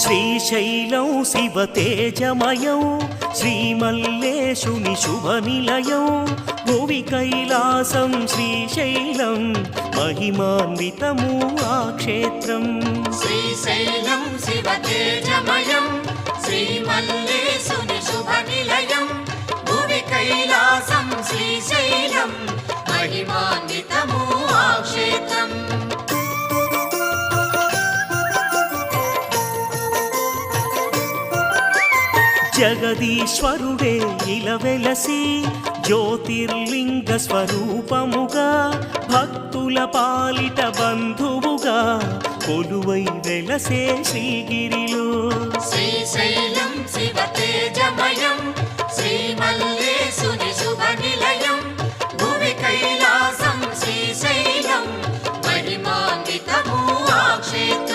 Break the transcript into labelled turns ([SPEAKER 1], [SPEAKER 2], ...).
[SPEAKER 1] శ్రీశైలం శివతేజమయం శ్రీమల్లేశుని శుభనిలయం భువి కైలాసం శ్రీశైలం మహిమాన్వితము ఆ క్షేత్రం.
[SPEAKER 2] శ్రీశైలం శివతేజమయం శ్రీమల్లేశుని శుభనిలయం భువి కైలాసం శ్రీశైలం మహిమాన్వితము ఆ క్షేత్రం.
[SPEAKER 1] జగదీశ్వరుడే ఇలవెలసి జ్యోతిర్లింగ స్వరూపముగా భక్తుల పాలిట బంధువుగా కొలువై వెలసే శ్రీగిరిలో.
[SPEAKER 2] శ్రీశైలం శివతేజమయం శ్రీమల్లేశుని శుభనిలయం భువి కైలాసం శ్రీశైలం మహిమాన్వితము ఆ క్షేత్రం.